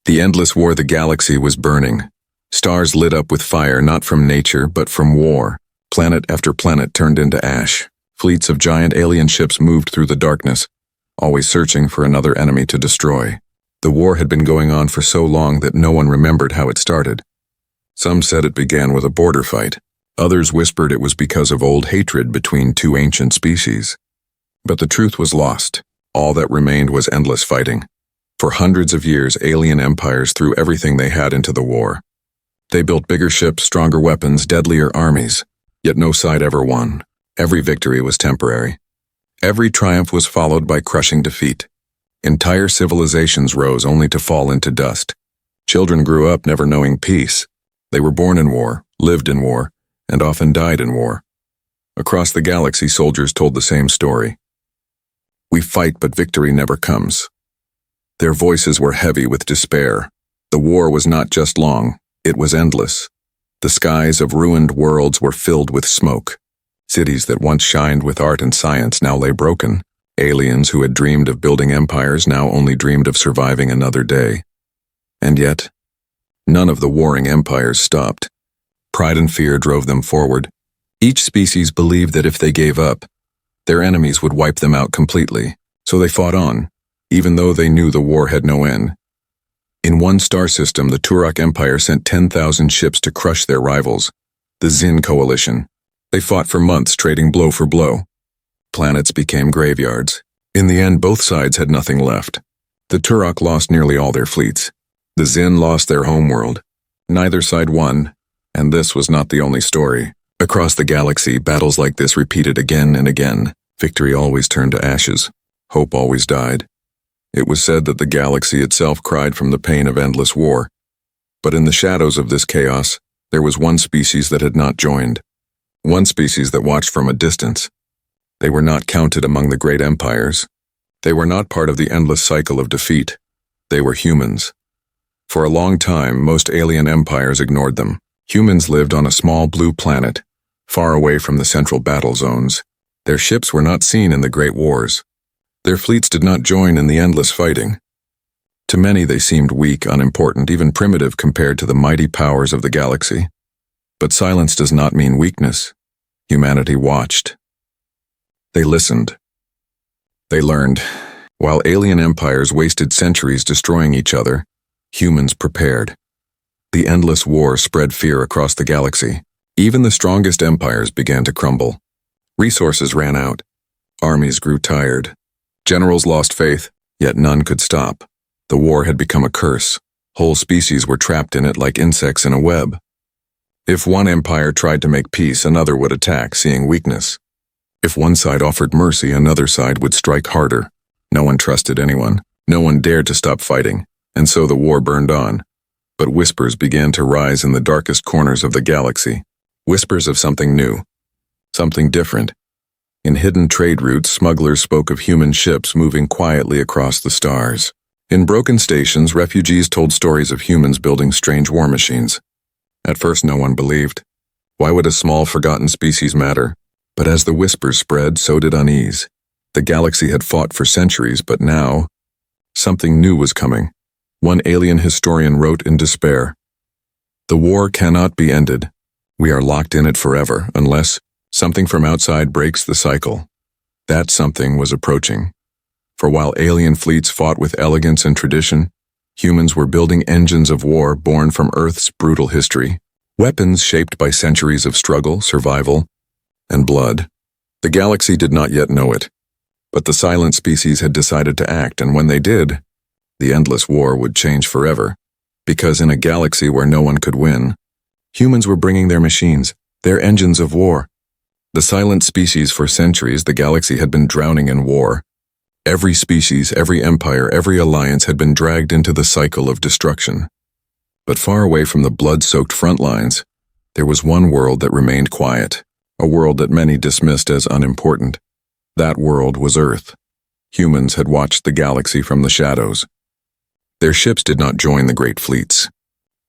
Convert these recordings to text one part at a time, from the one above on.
The endless war the galaxy was burning. Stars lit up with fire not from nature but from war. Planet after planet turned into ash. Fleets of giant alien ships moved through the darkness, always searching for another enemy to destroy. The war had been going on for so long that no one remembered how it started. Some said it began with a border fight. Others whispered it was because of old hatred between two ancient species. But the truth was lost. All that remained was endless fighting. For hundreds of years, alien empires threw everything they had into the war. They built bigger ships, stronger weapons, deadlier armies. Yet no side ever won. Every victory was temporary. Every triumph was followed by crushing defeat. Entire civilizations rose only to fall into dust. Children grew up never knowing peace. They were born in war, lived in war, and often died in war. Across the galaxy, soldiers told the same story. We fight, but victory never comes. Their voices were heavy with despair. The war was not just long, it was endless. The skies of ruined worlds were filled with smoke. Cities that once shined with art and science now lay broken. Aliens who had dreamed of building empires now only dreamed of surviving another day. And yet, none of the warring empires stopped. Pride and fear drove them forward. Each species believed that if they gave up, their enemies would wipe them out completely. So they fought on, even though they knew the war had no end. In one star system, the Turok Empire sent 10,000 ships to crush their rivals, the Zin Coalition. They fought for months, trading blow for blow. Planets became graveyards. In the end, both sides had nothing left. The Turok lost nearly all their fleets. The Zin lost their homeworld. Neither side won, and this was not the only story. Across the galaxy, battles like this repeated again and again. Victory always turned to ashes. Hope always died. It was said that the galaxy itself cried from the pain of endless war. But in the shadows of this chaos, there was one species that had not joined. One species that watched from a distance. They were not counted among the great empires. They were not part of the endless cycle of defeat. They were humans. For a long time, most alien empires ignored them. Humans lived on a small blue planet, far away from the central battle zones. Their ships were not seen in the great wars. Their fleets did not join in the endless fighting. To many they seemed weak, unimportant, even primitive compared to the mighty powers of the galaxy. But silence does not mean weakness. Humanity watched. They listened. They learned. While alien empires wasted centuries destroying each other, humans prepared. The endless war spread fear across the galaxy. Even the strongest empires began to crumble. Resources ran out. Armies grew tired. Generals lost faith, yet none could stop. The war had become a curse. Whole species were trapped in it like insects in a web. If one empire tried to make peace, another would attack, seeing weakness. If one side offered mercy, another side would strike harder. No one trusted anyone. No one dared to stop fighting, and so the war burned on. But whispers began to rise in the darkest corners of the galaxy. Whispers of something new. Something different. In hidden trade routes, smugglers spoke of human ships moving quietly across the stars. In broken stations, refugees told stories of humans building strange war machines. At first, no one believed. Why would a small, forgotten species matter? But as the whispers spread, so did unease. The galaxy had fought for centuries, but now, something new was coming. One alien historian wrote in despair, "The war cannot be ended. We are locked in it forever, unless something from outside breaks the cycle." That something was approaching. For while alien fleets fought with elegance and tradition, humans were building engines of war born from Earth's brutal history, weapons shaped by centuries of struggle, survival, and blood. The galaxy did not yet know it, but the silent species had decided to act, and when they did, the endless war would change forever. Because in a galaxy where no one could win, humans were bringing their machines, their engines of war. The silent species for centuries, the galaxy had been drowning in war. Every species, every empire, every alliance had been dragged into the cycle of destruction. But far away from the blood-soaked front lines, there was one world that remained quiet, a world that many dismissed as unimportant. That world was Earth. Humans had watched the galaxy from the shadows. Their ships did not join the great fleets.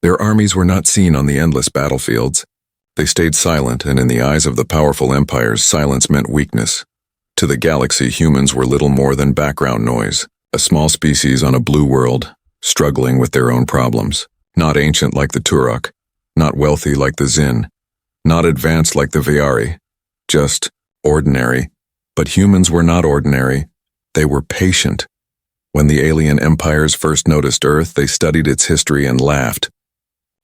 Their armies were not seen on the endless battlefields. They stayed silent, and in the eyes of the powerful empires, silence meant weakness. To the galaxy, humans were little more than background noise, a small species on a blue world, struggling with their own problems. Not ancient like the Turok, not wealthy like the Zin, not advanced like the Viari, just ordinary. But humans were not ordinary. They were patient. When the alien empires first noticed Earth, they studied its history and laughed.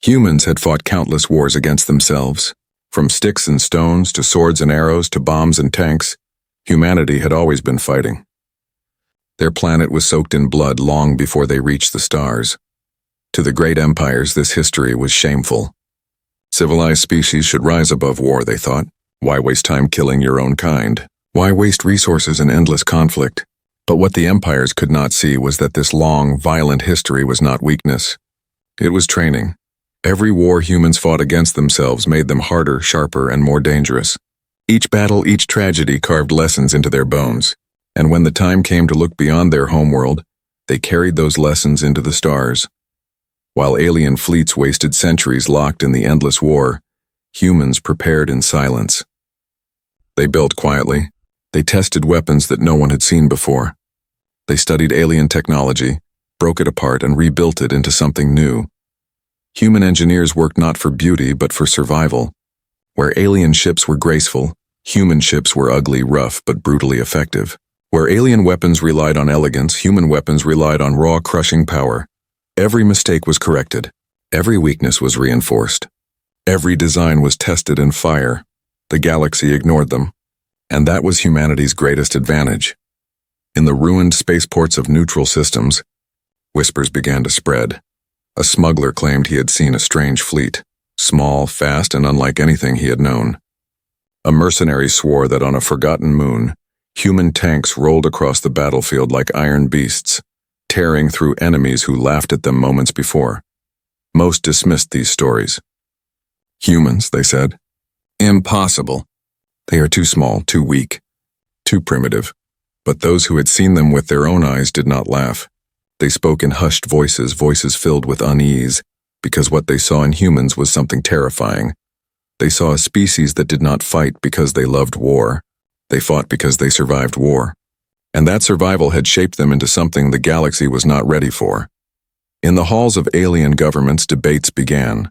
Humans had fought countless wars against themselves. From sticks and stones to swords and arrows to bombs and tanks, humanity had always been fighting. Their planet was soaked in blood long before they reached the stars. To the great empires, this history was shameful. Civilized species should rise above war, they thought. Why waste time killing your own kind? Why waste resources in endless conflict? But what the empires could not see was that this long, violent history was not weakness. It was training. Every war humans fought against themselves made them harder, sharper, and more dangerous. Each battle, each tragedy carved lessons into their bones. And when the time came to look beyond their homeworld, they carried those lessons into the stars. While alien fleets wasted centuries locked in the endless war, humans prepared in silence. They built quietly. They tested weapons that no one had seen before. They studied alien technology, broke it apart, and rebuilt it into something new. Human engineers worked not for beauty, but for survival. Where alien ships were graceful, human ships were ugly, rough, but brutally effective. Where alien weapons relied on elegance, human weapons relied on raw, crushing power. Every mistake was corrected. Every weakness was reinforced. Every design was tested in fire. The galaxy ignored them. And that was humanity's greatest advantage. In the ruined spaceports of neutral systems, whispers began to spread. A smuggler claimed he had seen a strange fleet, small, fast, and unlike anything he had known. A mercenary swore that on a forgotten moon, human tanks rolled across the battlefield like iron beasts, tearing through enemies who laughed at them moments before. Most dismissed these stories. Humans, they said. Impossible. They are too small, too weak, too primitive. But those who had seen them with their own eyes did not laugh. They spoke in hushed voices, voices filled with unease, because what they saw in humans was something terrifying. They saw a species that did not fight because they loved war. They fought because they survived war. And that survival had shaped them into something the galaxy was not ready for. In the halls of alien governments, debates began.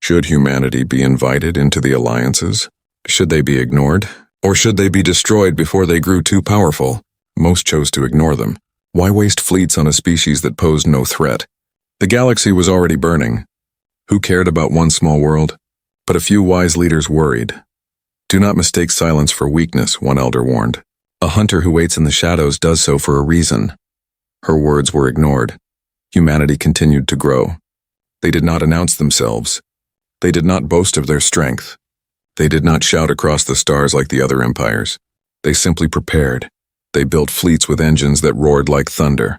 Should humanity be invited into the alliances? Should they be ignored? Or should they be destroyed before they grew too powerful? Most chose to ignore them. Why waste fleets on a species that posed no threat? The galaxy was already burning. Who cared about one small world? But a few wise leaders worried. Do not mistake silence for weakness, one elder warned. A hunter who waits in the shadows does so for a reason. Her words were ignored. Humanity continued to grow. They did not announce themselves. They did not boast of their strength. They did not shout across the stars like the other empires. They simply prepared. They built fleets with engines that roared like thunder.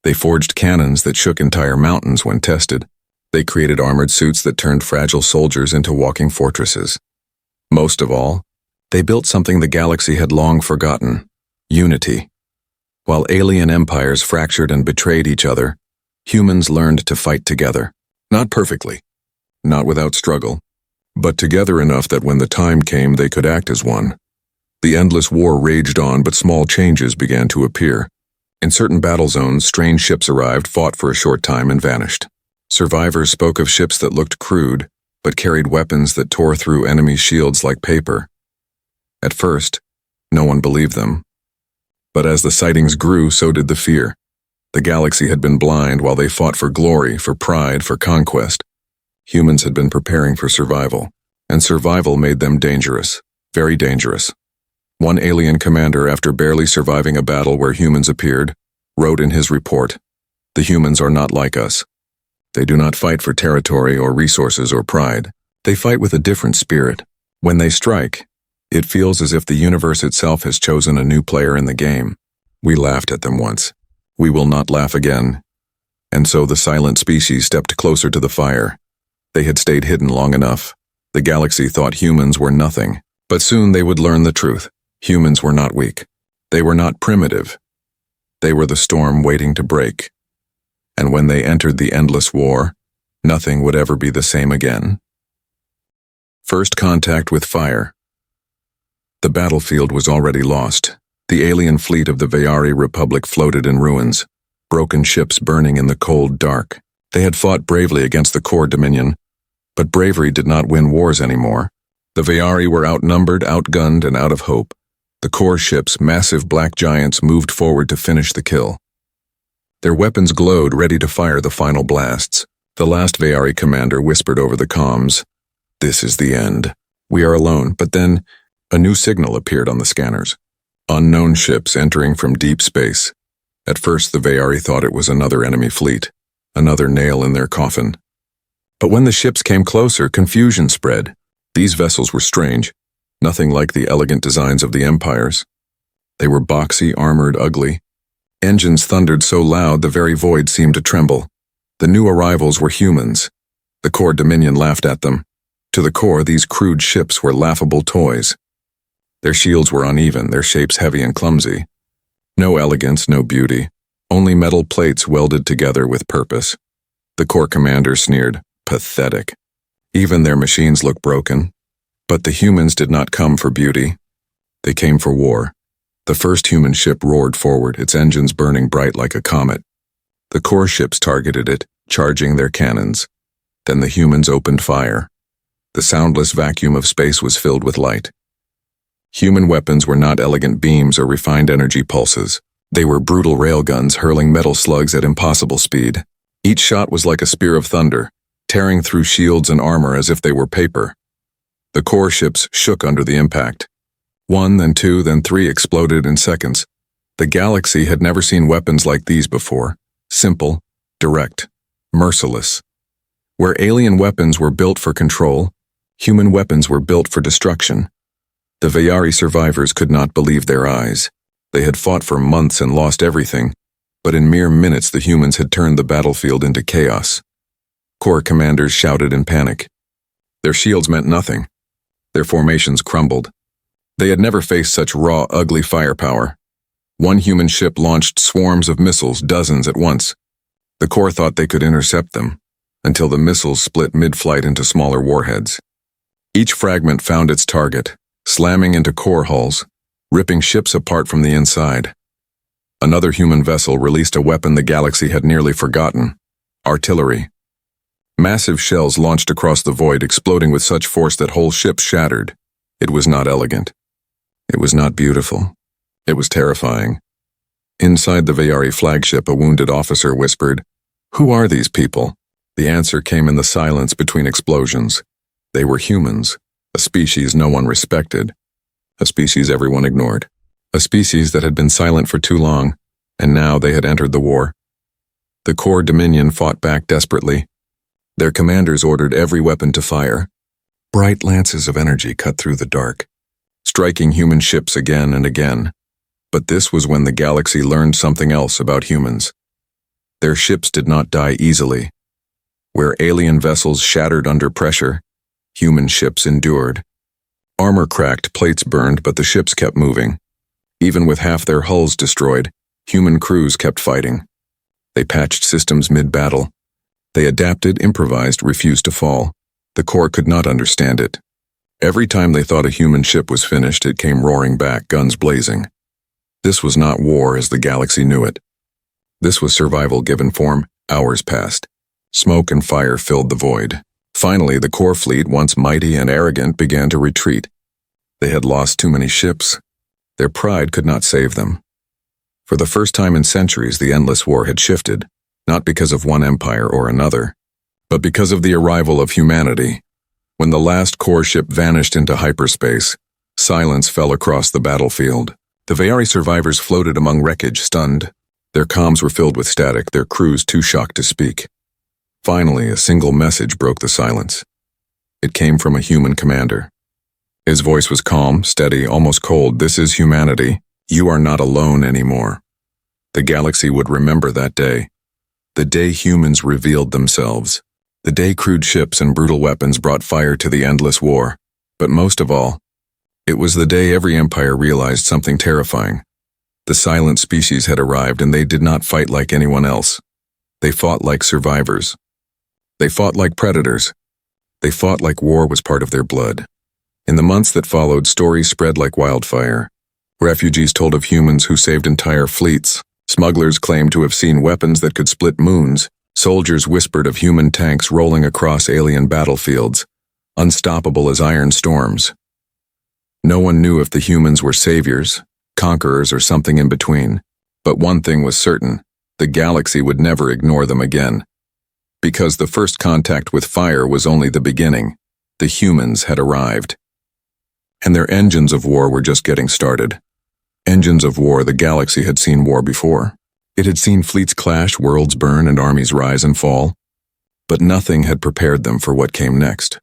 They forged cannons that shook entire mountains when tested. They created armored suits that turned fragile soldiers into walking fortresses. Most of all, they built something the galaxy had long forgotten: unity. While alien empires fractured and betrayed each other, humans learned to fight together. Not perfectly, not without struggle, but together enough that when the time came they could act as one. The endless war raged on, but small changes began to appear. In certain battle zones, strange ships arrived, fought for a short time, and vanished. Survivors spoke of ships that looked crude, but carried weapons that tore through enemy shields like paper. At first, no one believed them. But as the sightings grew, so did the fear. The galaxy had been blind while they fought for glory, for pride, for conquest. Humans had been preparing for survival, and survival made them dangerous, very dangerous. One alien commander, after barely surviving a battle where humans appeared, wrote in his report, "The humans are not like us. They do not fight for territory or resources or pride. They fight with a different spirit. When they strike, it feels as if the universe itself has chosen a new player in the game. We laughed at them once. We will not laugh again." And so the silent species stepped closer to the fire. They had stayed hidden long enough. The galaxy thought humans were nothing, but soon they would learn the truth. Humans were not weak. They were not primitive. They were the storm waiting to break. And when they entered the endless war, nothing would ever be the same again. First contact with fire. The battlefield was already lost. The alien fleet of the Viari Republic floated in ruins. broken ships burning in the cold dark. They had fought bravely against the core Dominion, but bravery did not win wars anymore. The Vayari were outnumbered, outgunned, and out of hope. The core ships, massive black giants, moved forward to finish the kill. Their weapons glowed, ready to fire the final blasts. The last Vayari commander whispered over the comms, "This is the end. We are alone." But then, a new signal appeared on the scanners. Unknown ships entering from deep space. At first, the Vayari thought it was another enemy fleet, another nail in their coffin. But when the ships came closer, confusion spread. These vessels were strange, nothing like the elegant designs of the empires. They were boxy, armored, ugly. Engines thundered so loud the very void seemed to tremble. The new arrivals were humans. The core Dominion laughed at them. To the core, these crude ships were laughable toys. Their shields were uneven, their shapes heavy and clumsy. No elegance, no beauty, only metal plates welded together with purpose. The core commander sneered, "Pathetic. Even their machines look broken." But the humans did not come for beauty. They came for war. The first human ship roared forward, its engines burning bright like a comet. The core ships targeted it, charging their cannons. Then the humans opened fire. The soundless vacuum of space was filled with light. Human weapons were not elegant beams or refined energy pulses. They were brutal railguns hurling metal slugs at impossible speed. Each shot was like a spear of thunder, tearing through shields and armor as if they were paper. The core ships shook under the impact. One, then two, then three exploded in seconds. The galaxy had never seen weapons like these before. Simple, direct, merciless. Where alien weapons were built for control, human weapons were built for destruction. The Vayari survivors could not believe their eyes. They had fought for months and lost everything, but in mere minutes the humans had turned the battlefield into chaos. Core commanders shouted in panic. Their shields meant nothing. Their formations crumbled. They had never faced such raw, ugly firepower. One human ship launched swarms of missiles, dozens at once. The core thought they could intercept them, until the missiles split mid-flight into smaller warheads. Each fragment found its target, slamming into core hulls, ripping ships apart from the inside. Another human vessel released a weapon the galaxy had nearly forgotten: artillery. Massive shells launched across the void, exploding with such force that whole ships shattered. It was not elegant. It was not beautiful. It was terrifying. Inside the Vayari flagship, a wounded officer whispered, "Who are these people?" The answer came in the silence between explosions. They were humans, a species no one respected, a species everyone ignored, a species that had been silent for too long, and now they had entered the war. The core Dominion fought back desperately. Their commanders ordered every weapon to fire. Bright lances of energy cut through the dark, striking human ships again and again. But this was when the galaxy learned something else about humans. Their ships did not die easily. Where alien vessels shattered under pressure, human ships endured. Armor cracked, plates burned, but the ships kept moving. Even with half their hulls destroyed, human crews kept fighting. They patched systems mid-battle. They adapted, improvised, refused to fall. The core could not understand it. Every time they thought a human ship was finished, it came roaring back, guns blazing. This was not war as the galaxy knew it. This was survival given form. Hours passed. Smoke and fire filled the void. Finally, the core fleet, once mighty and arrogant, began to retreat. They had lost too many ships. Their pride could not save them. For the first time in centuries, the endless war had shifted, not because of one empire or another, but because of the arrival of humanity. When the last core ship vanished into hyperspace, silence fell across the battlefield. The Vayari survivors floated among wreckage, stunned. Their comms were filled with static, their crews too shocked to speak. Finally, a single message broke the silence. It came from a human commander. His voice was calm, steady, almost cold. "This is humanity. You are not alone anymore." The galaxy would remember that day. The day humans revealed themselves. The day crude ships and brutal weapons brought fire to the endless war. But most of all, it was the day every empire realized something terrifying. The silent species had arrived, and they did not fight like anyone else. They fought like survivors. They fought like predators. They fought like war was part of their blood. In the months that followed, stories spread like wildfire. Refugees told of humans who saved entire fleets, Smugglers claimed to have seen weapons that could split moons. Soldiers whispered of human tanks rolling across alien battlefields, unstoppable as iron storms. No one knew if the humans were saviors, conquerors, or something in between. But one thing was certain: the galaxy would never ignore them again. Because the first contact with fire was only the beginning. The humans had arrived. And their engines of war were just getting started. Engines of war. The galaxy had seen war before. It had seen fleets clash, worlds burn, and armies rise and fall. But nothing had prepared them for what came next.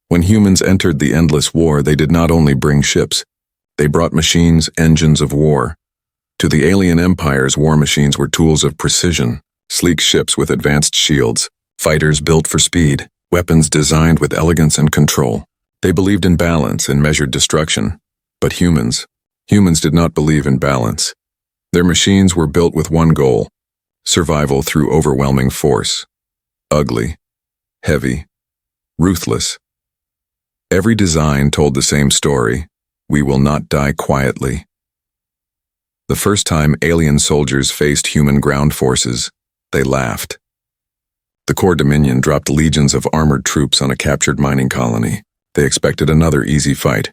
When humans entered the endless war, they did not only bring ships. They brought machines, engines of war. To the alien empires, war machines were tools of precision, sleek ships with advanced shields, fighters built for speed, weapons designed with elegance and control. They believed in balance and measured destruction. But humans did not believe in balance. Their machines were built with one goal: survival through overwhelming force. Ugly, heavy, ruthless. Every design told the same story: we will not die quietly. The first time alien soldiers faced human ground forces, they laughed. The Core Dominion dropped legions of armored troops on a captured mining colony. They expected another easy fight.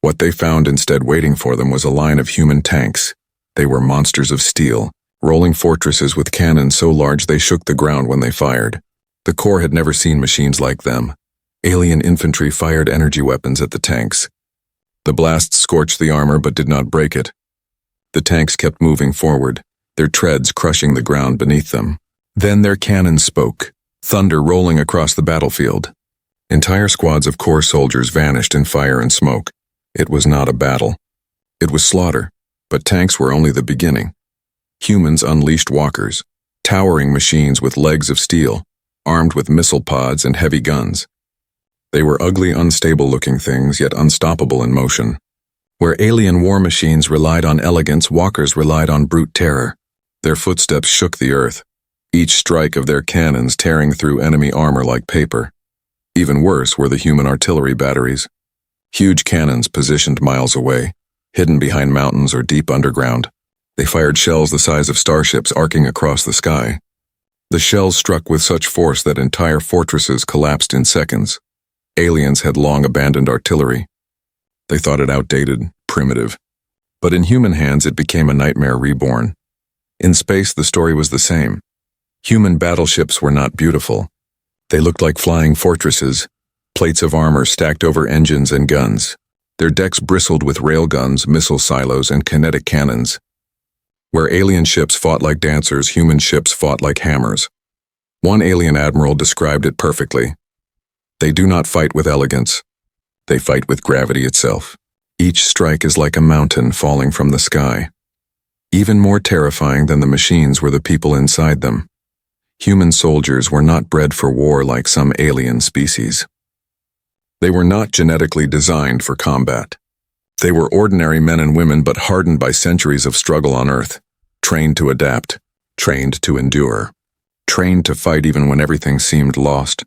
What they found instead waiting for them was a line of human tanks. They were monsters of steel, rolling fortresses with cannons so large they shook the ground when they fired. The Core had never seen machines like them. Alien infantry fired energy weapons at the tanks. The blasts scorched the armor but did not break it. The tanks kept moving forward, their treads crushing the ground beneath them. Then their cannons spoke, thunder rolling across the battlefield. Entire squads of Core soldiers vanished in fire and smoke. It was not a battle. It was slaughter, but tanks were only the beginning. Humans unleashed walkers, towering machines with legs of steel, armed with missile pods and heavy guns. They were ugly, unstable-looking things, yet unstoppable in motion. Where alien war machines relied on elegance, walkers relied on brute terror. Their footsteps shook the earth, each strike of their cannons tearing through enemy armor like paper. Even worse were the human artillery batteries. Huge cannons positioned miles away, hidden behind mountains or deep underground. They fired shells the size of starships arcing across the sky. The shells struck with such force that entire fortresses collapsed in seconds. Aliens had long abandoned artillery. They thought it outdated, primitive. But in human hands it became a nightmare reborn. In space the story was the same. Human battleships were not beautiful. They looked like flying fortresses, plates of armor stacked over engines and guns. Their decks bristled with railguns, missile silos, and kinetic cannons. Where alien ships fought like dancers, human ships fought like hammers. One alien admiral described it perfectly. They do not fight with elegance. They fight with gravity itself. Each strike is like a mountain falling from the sky. Even more terrifying than the machines were the people inside them. Human soldiers were not bred for war like some alien species. They were not genetically designed for combat. They were ordinary men and women but hardened by centuries of struggle on Earth, trained to adapt, trained to endure, trained to fight even when everything seemed lost.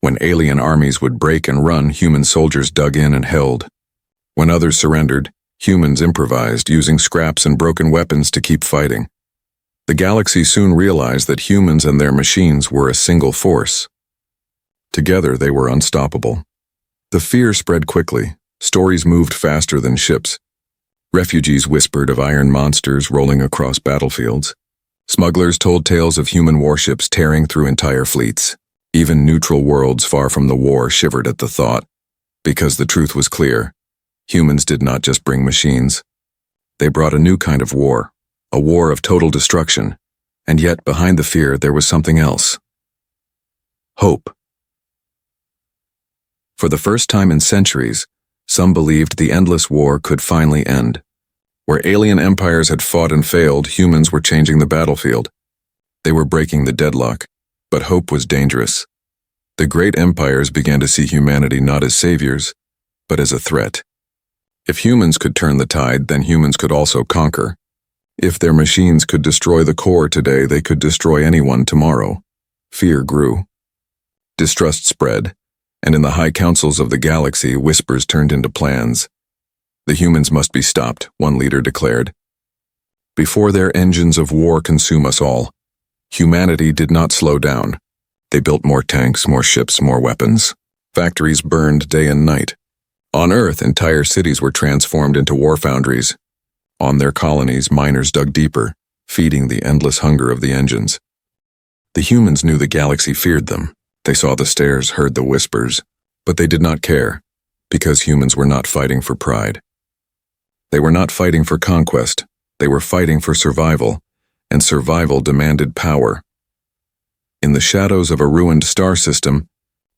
When alien armies would break and run, human soldiers dug in and held. When others surrendered, humans improvised, using scraps and broken weapons to keep fighting. The galaxy soon realized that humans and their machines were a single force. Together they were unstoppable. The fear spread quickly. Stories moved faster than ships. Refugees whispered of iron monsters rolling across battlefields. Smugglers told tales of human warships tearing through entire fleets. Even neutral worlds far from the war shivered at the thought. Because the truth was clear. Humans did not just bring machines. They brought a new kind of war. A war of total destruction. And yet, behind the fear, there was something else. Hope. For the first time in centuries, some believed the endless war could finally end. Where alien empires had fought and failed, humans were changing the battlefield. They were breaking the deadlock, but hope was dangerous. The great empires began to see humanity not as saviors, but as a threat. If humans could turn the tide, then humans could also conquer. If their machines could destroy the core today, they could destroy anyone tomorrow. Fear grew. Distrust spread. And in the high councils of the galaxy, whispers turned into plans. The humans must be stopped, one leader declared. Before their engines of war consume us all, humanity did not slow down. They built more tanks, more ships, more weapons. Factories burned day and night. On Earth, entire cities were transformed into war foundries. On their colonies, miners dug deeper, feeding the endless hunger of the engines. The humans knew the galaxy feared them. They saw the stares, heard the whispers, but they did not care, because humans were not fighting for pride. They were not fighting for conquest. They were fighting for survival, and survival demanded power. In the shadows of a ruined star system,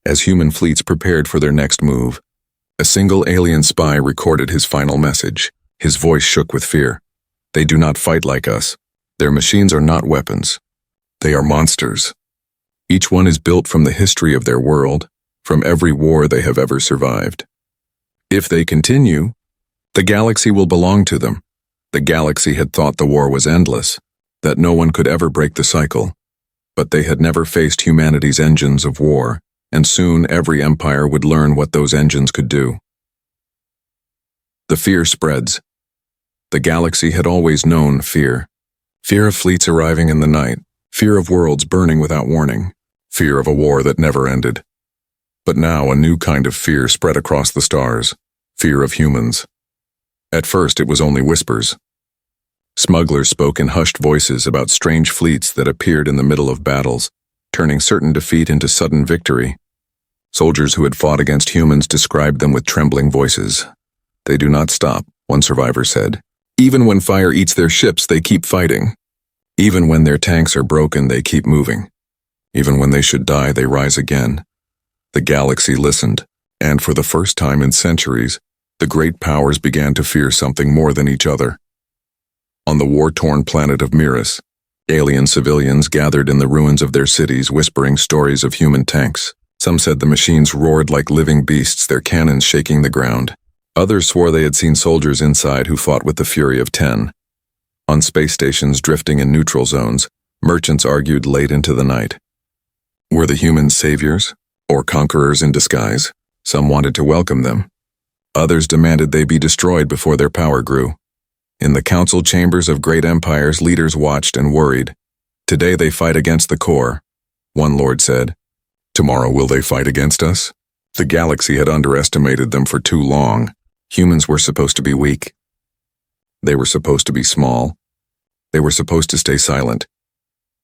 as human fleets prepared for their next move, a single alien spy recorded his final message. His voice shook with fear. They do not fight like us. Their machines are not weapons. They are monsters. Each one is built from the history of their world, from every war they have ever survived. If they continue, the galaxy will belong to them. The galaxy had thought the war was endless, that no one could ever break the cycle. But they had never faced humanity's engines of war, and soon every empire would learn what those engines could do. The fear spreads. The galaxy had always known fear. Fear of fleets arriving in the night, fear of worlds burning without warning, fear of a war that never ended. But now a new kind of fear spread across the stars, fear of humans. At first it was only whispers. Smugglers spoke in hushed voices about strange fleets that appeared in the middle of battles, turning certain defeat into sudden victory. Soldiers who had fought against humans described them with trembling voices. They do not stop, one survivor said. Even when fire eats their ships, they keep fighting. Even when their tanks are broken, they keep moving. Even when they should die, they rise again. The galaxy listened, and for the first time in centuries, the great powers began to fear something more than each other. On the war-torn planet of Miras, alien civilians gathered in the ruins of their cities whispering stories of human tanks. Some said the machines roared like living beasts, their cannons shaking the ground. Others swore they had seen soldiers inside who fought with the fury of 10. On space stations drifting in neutral zones, merchants argued late into the night. Were the humans saviors, or conquerors in disguise? Some wanted to welcome them. Others demanded they be destroyed before their power grew. In the council chambers of great empires, leaders watched and worried. Today they fight against the core, one lord said. Tomorrow will they fight against us? The galaxy had underestimated them for too long. Humans were supposed to be weak. They were supposed to be small. They were supposed to stay silent.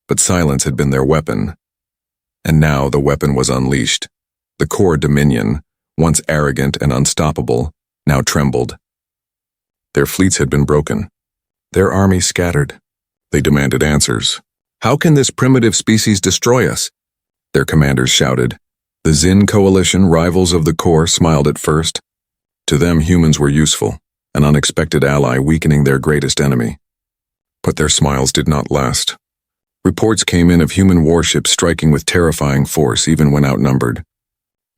But silence had been their weapon. And now the weapon was unleashed. The core dominion, once arrogant and unstoppable, now trembled. Their fleets had been broken. Their armies scattered. They demanded answers. How can this primitive species destroy us? Their commanders shouted. The Zin coalition, rivals of the core, smiled at first. To them, humans were useful, an unexpected ally weakening their greatest enemy. But their smiles did not last. Reports came in of human warships striking with terrifying force even when outnumbered.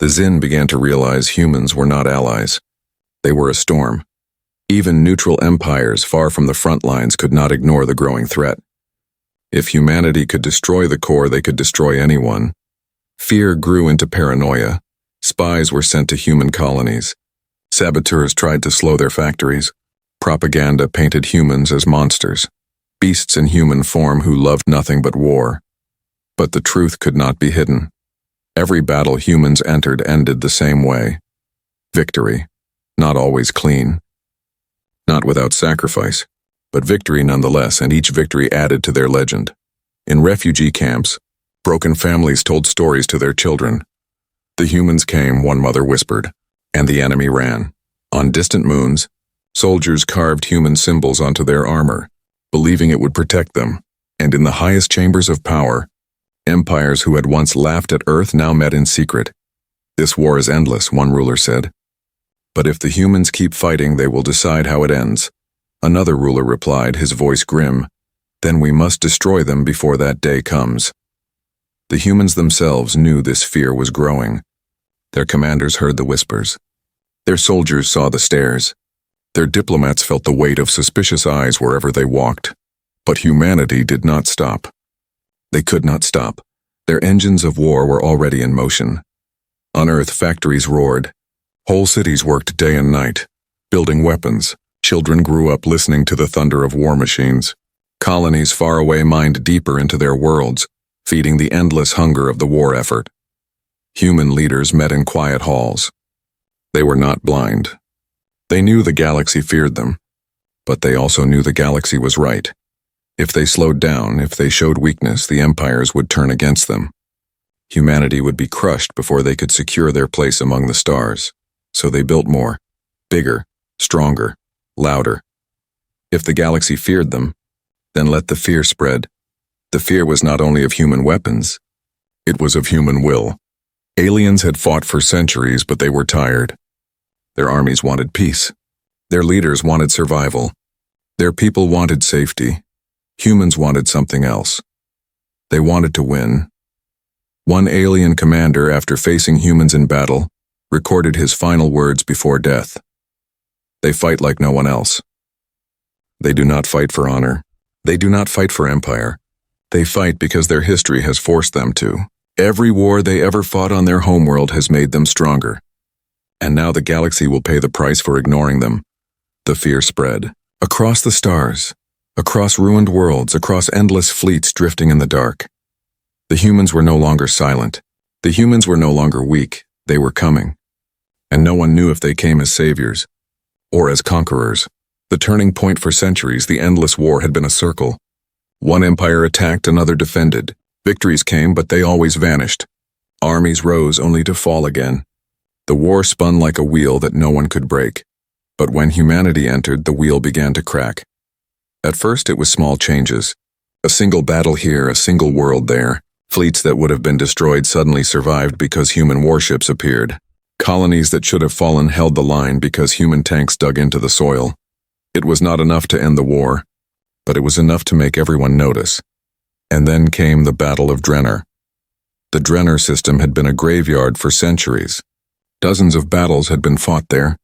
The Zin began to realize humans were not allies. They were a storm. Even neutral empires far from the front lines could not ignore the growing threat. If humanity could destroy the core, they could destroy anyone. Fear grew into paranoia. Spies were sent to human colonies. Saboteurs tried to slow their factories. Propaganda painted humans as monsters, beasts in human form who loved nothing but war. But the truth could not be hidden. Every battle humans entered ended the same way. Victory, not always clean. Not without sacrifice, but victory nonetheless, and each victory added to their legend. In refugee camps, broken families told stories to their children. The humans came, one mother whispered, and the enemy ran. On distant moons, soldiers carved human symbols onto their armor, believing it would protect them. And in the highest chambers of power, empires who had once laughed at Earth now met in secret. This war is endless, one ruler said. But if the humans keep fighting, they will decide how it ends. Another ruler replied, his voice grim. Then we must destroy them before that day comes. The humans themselves knew this fear was growing. Their commanders heard the whispers. Their soldiers saw the stares. Their diplomats felt the weight of suspicious eyes wherever they walked. But humanity did not stop. They could not stop. Their engines of war were already in motion. On Earth, factories roared. Whole cities worked day and night, building weapons. Children grew up listening to the thunder of war machines. Colonies far away mined deeper into their worlds, feeding the endless hunger of the war effort. Human leaders met in quiet halls. They were not blind. They knew the galaxy feared them, but they also knew the galaxy was right. If they slowed down, if they showed weakness, the empires would turn against them. Humanity would be crushed before they could secure their place among the stars. So they built more, bigger, stronger, louder. If the galaxy feared them, then let the fear spread. The fear was not only of human weapons, it was of human will. Aliens had fought for centuries, but they were tired. Their armies wanted peace. Their leaders wanted survival. Their people wanted safety. Humans wanted something else. They wanted to win. One alien commander, after facing humans in battle, recorded his final words before death. They fight like no one else. They do not fight for honor. They do not fight for empire. They fight because their history has forced them to. Every war they ever fought on their homeworld has made them stronger. And now the galaxy will pay the price for ignoring them. The fear spread. Across the stars, across ruined worlds, across endless fleets drifting in the dark. The humans were no longer silent. The humans were no longer weak. They were coming. And no one knew if they came as saviors or as conquerors. The turning point for centuries, the endless war, had been a circle. One empire attacked, another defended. Victories came, but they always vanished. Armies rose only to fall again. The war spun like a wheel that no one could break. But when humanity entered, the wheel began to crack. At first it was small changes. A single battle here, a single world there. Fleets that would have been destroyed suddenly survived because human warships appeared. Colonies that should have fallen held the line because human tanks dug into the soil. It was not enough to end the war, but it was enough to make everyone notice. And then came the Battle of Drenner. The Drenner system had been a graveyard for centuries. Dozens of battles had been fought there.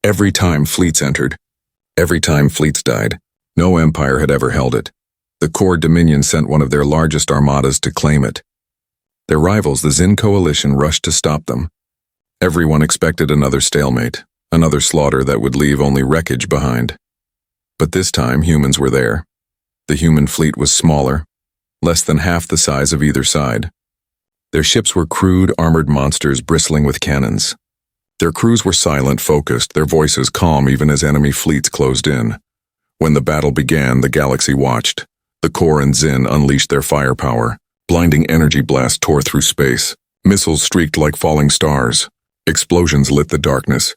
Every time fleets entered, every time fleets died, no empire had ever held it. The core Dominion sent one of their largest armadas to claim it. Their rivals, the Zin Coalition, rushed to stop them. Everyone expected another stalemate, another slaughter that would leave only wreckage behind. But this time humans were there. The human fleet was smaller, less than half the size of either side. Their ships were crude, armored monsters bristling with cannons. Their crews were silent, focused, their voices calm even as enemy fleets closed in. When the battle began, the galaxy watched. The core and Zin unleashed their firepower. Blinding energy blasts tore through space. Missiles streaked like falling stars. Explosions lit the darkness.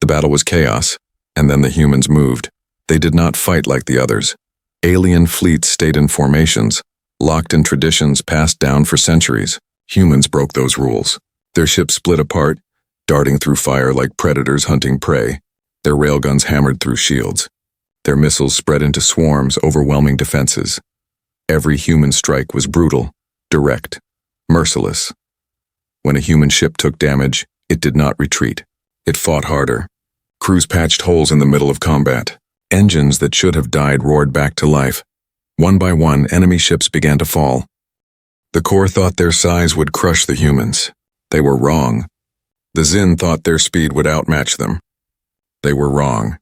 The battle was chaos, and then the humans moved. They did not fight like the others. Alien fleets stayed in formations, locked in traditions passed down for centuries. Humans broke those rules. Their ships split apart, darting through fire like predators hunting prey. Their railguns hammered through shields. Their missiles spread into swarms, overwhelming defenses. Every human strike was brutal, direct, merciless. When a human ship took damage, it did not retreat. It fought harder. Crews patched holes in the middle of combat. Engines that should have died roared back to life. One by one, enemy ships began to fall. The core thought their size would crush the humans. They were wrong. The Zin thought their speed would outmatch them. They were wrong.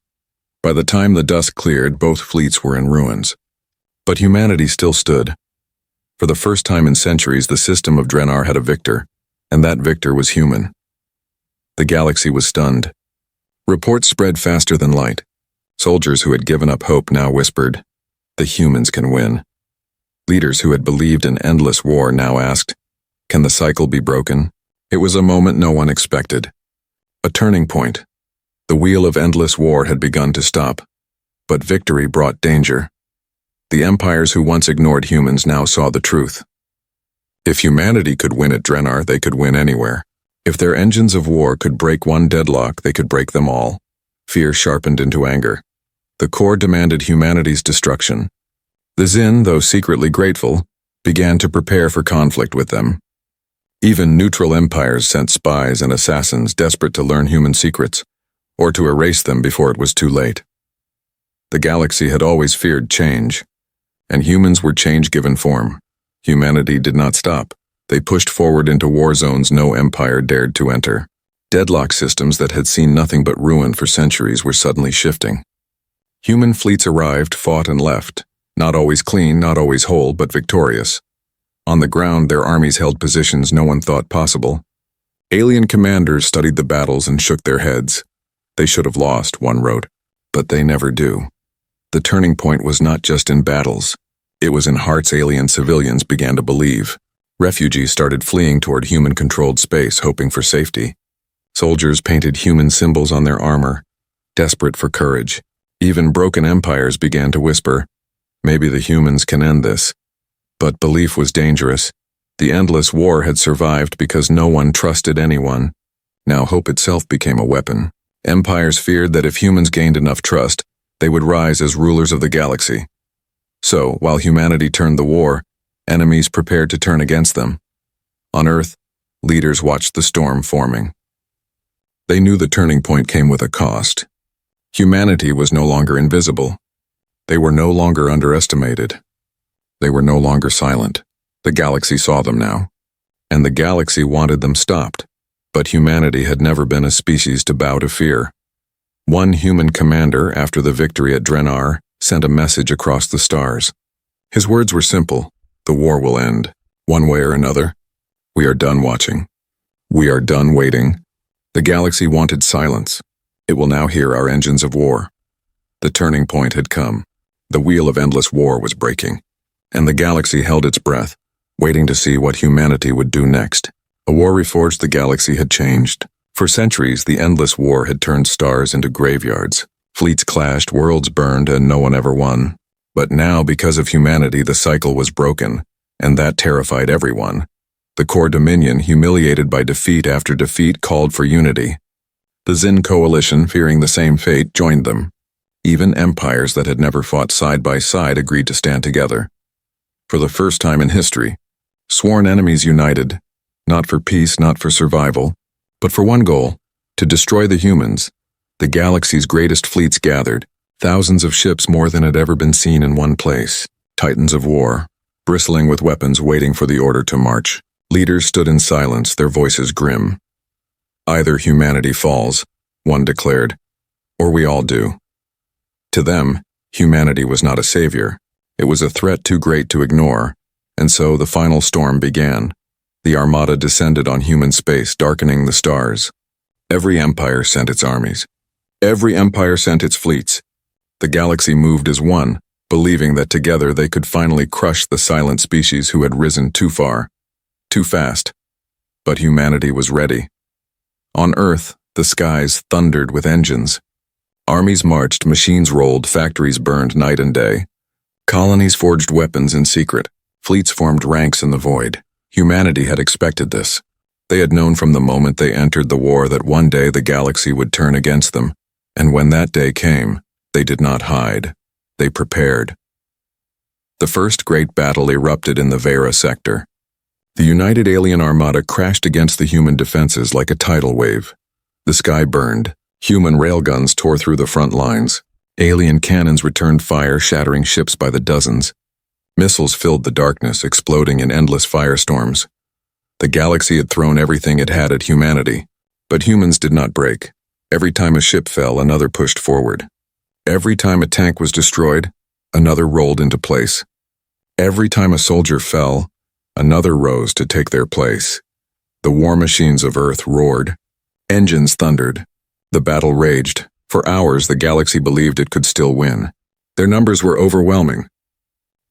By the time the dust cleared, both fleets were in ruins. But humanity still stood. For the first time in centuries, the system of Drennar had a victor, and that victor was human. The galaxy was stunned. Reports spread faster than light. Soldiers who had given up hope now whispered, "The humans can win." Leaders who had believed in endless war now asked, "Can the cycle be broken?" It was a moment no one expected. A turning point. The wheel of endless war had begun to stop, but victory brought danger. The empires who once ignored humans now saw the truth. If humanity could win at Drennar, they could win anywhere. If their engines of war could break one deadlock, they could break them all. Fear sharpened into anger. The core demanded humanity's destruction. The Zin, though secretly grateful, began to prepare for conflict with them. Even neutral empires sent spies and assassins desperate to learn human secrets, or to erase them before it was too late. The galaxy had always feared change, and humans were change-given form. Humanity did not stop. They pushed forward into war zones no empire dared to enter. Deadlock systems that had seen nothing but ruin for centuries were suddenly shifting. Human fleets arrived, fought, and left, Not always clean, not always whole, but victorious. On the ground, their armies held positions no one thought possible. Alien commanders studied the battles and shook their heads. They should have lost, one wrote, but they never do. The turning point was not just in battles. It was in hearts alien civilians began to believe. Refugees started fleeing toward human-controlled space, hoping for safety. Soldiers painted human symbols on their armor, desperate for courage. Even broken empires began to whisper, maybe the humans can end this. But belief was dangerous. The endless war had survived because no one trusted anyone. Now hope itself became a weapon. Empires feared that if humans gained enough trust, they would rise as rulers of the galaxy. So, while humanity turned the war, enemies prepared to turn against them. On Earth, leaders watched the storm forming. They knew the turning point came with a cost. Humanity was no longer invisible. They were no longer underestimated. They were no longer silent. The galaxy saw them now. And the galaxy wanted them stopped. But humanity had never been a species to bow to fear. One human commander, after the victory at Drenar, sent a message across the stars. His words were simple. The war will end, one way or another. We are done watching. We are done waiting. The galaxy wanted silence. It will now hear our engines of war. The turning point had come. The wheel of endless war was breaking. And the galaxy held its breath, waiting to see what humanity would do next. A war reforged the galaxy had changed. For centuries, the endless war had turned stars into graveyards. Fleets clashed, worlds burned, and no one ever won. But now, because of humanity, the cycle was broken, and that terrified everyone. The core Dominion, humiliated by defeat after defeat, called for unity. The Zin coalition, fearing the same fate, joined them. Even empires that had never fought side by side agreed to stand together. For the first time in history, sworn enemies united, not for peace, not for survival, but for one goal, to destroy the humans. The galaxy's greatest fleets gathered, thousands of ships more than had ever been seen in one place, titans of war, bristling with weapons waiting for the order to march. Leaders stood in silence, their voices grim. Either humanity falls, one declared, or we all do. To them, humanity was not a savior. It was a threat too great to ignore, and so the final storm began. The Armada descended on human space, darkening the stars. Every empire sent its armies. Every empire sent its fleets. The galaxy moved as one, believing that together they could finally crush the silent species who had risen too far, too fast. But humanity was ready. On Earth, the skies thundered with engines. Armies marched, machines rolled, factories burned night and day. Colonies forged weapons in secret. Fleets formed ranks in the void. Humanity had expected this. They had known from the moment they entered the war that one day the galaxy would turn against them, and when that day came, they did not hide. They prepared. The first great battle erupted in the Vera sector. The United Alien Armada crashed against the human defenses like a tidal wave. The sky burned. Human railguns tore through the front lines. Alien cannons returned fire, shattering ships by the dozens. Missiles filled the darkness, exploding in endless firestorms. The galaxy had thrown everything it had at humanity, but humans did not break. Every time a ship fell, another pushed forward. Every time a tank was destroyed, another rolled into place. Every time a soldier fell, another rose to take their place. The war machines of Earth roared. Engines thundered. The battle raged. For hours, the galaxy believed it could still win. Their numbers were overwhelming.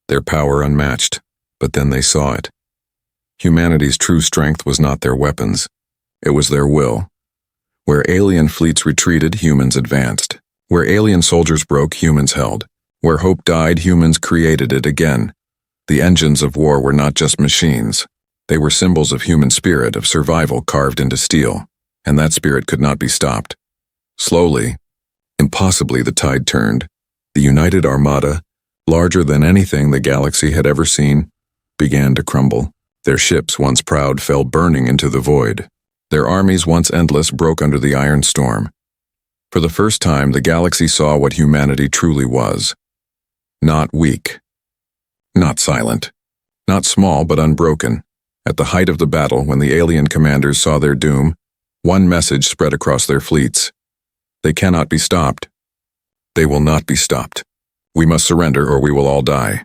Their power unmatched. But then they saw it. Humanity's true strength was not their weapons. It was their will. Where alien fleets retreated, humans advanced. Where alien soldiers broke, humans held. Where hope died, humans created it again. The engines of war were not just machines. They were symbols of human spirit, of survival carved into steel. And that spirit could not be stopped. Slowly, impossibly, the tide turned. The United Armada, larger than anything the galaxy had ever seen, began to crumble. Their ships, once proud, fell burning into the void. Their armies, once endless, broke under the iron storm. For the first time, the galaxy saw what humanity truly was. Not weak. Not silent. Not small, but unbroken. At the height of the battle, when the alien commanders saw their doom, one message spread across their fleets. They cannot be stopped. They will not be stopped. We must surrender or we will all die.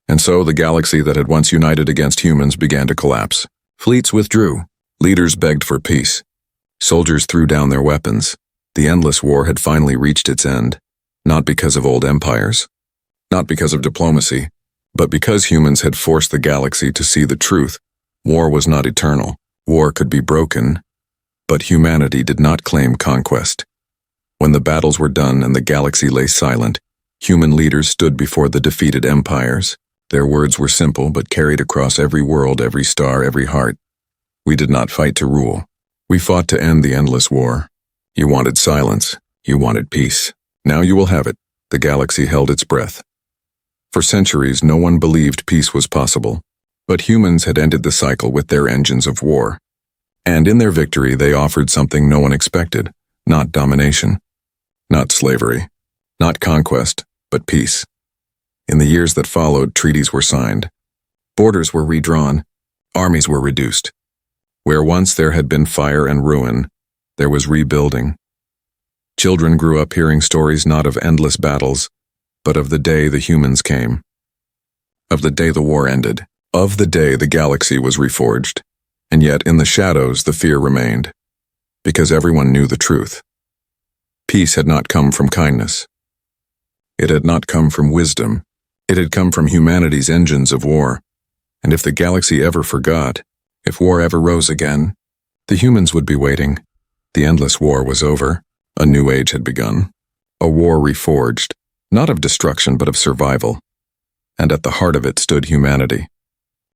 And so the galaxy that had once united against humans began to collapse. Fleets withdrew. Leaders begged for peace. Soldiers threw down their weapons. The endless war had finally reached its end, not because of old empires, not because of diplomacy, but because humans had forced the galaxy to see the truth. War was not eternal. War could be broken, but humanity did not claim conquest. When the battles were done and the galaxy lay silent, human leaders stood before the defeated empires. Their words were simple but carried across every world, every star, every heart. We did not fight to rule. We fought to end the endless war. You wanted silence. You wanted peace. Now you will have it. The galaxy held its breath. For centuries, no one believed peace was possible. But humans had ended the cycle with their engines of war. And in their victory, they offered something no one expected. Not domination. Not slavery. Not conquest, but peace. In the years that followed, treaties were signed. Borders were redrawn. Armies were reduced. Where once there had been fire and ruin, there was rebuilding. Children grew up hearing stories not of endless battles, but of the day the humans came. Of the day the war ended. Of the day the galaxy was reforged. And yet, in the shadows, the fear remained. Because everyone knew the truth. Peace had not come from kindness. It had not come from wisdom. It had come from humanity's engines of war. And if the galaxy ever forgot, if war ever rose again, the humans would be waiting. The endless war was over. A new age had begun. A war reforged, not of destruction but of survival. And at the heart of it stood humanity.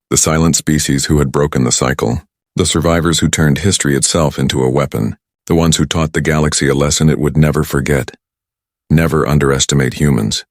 The silent species who had broken the cycle. The survivors who turned history itself into a weapon. The ones who taught the galaxy a lesson it would never forget. Never underestimate humans.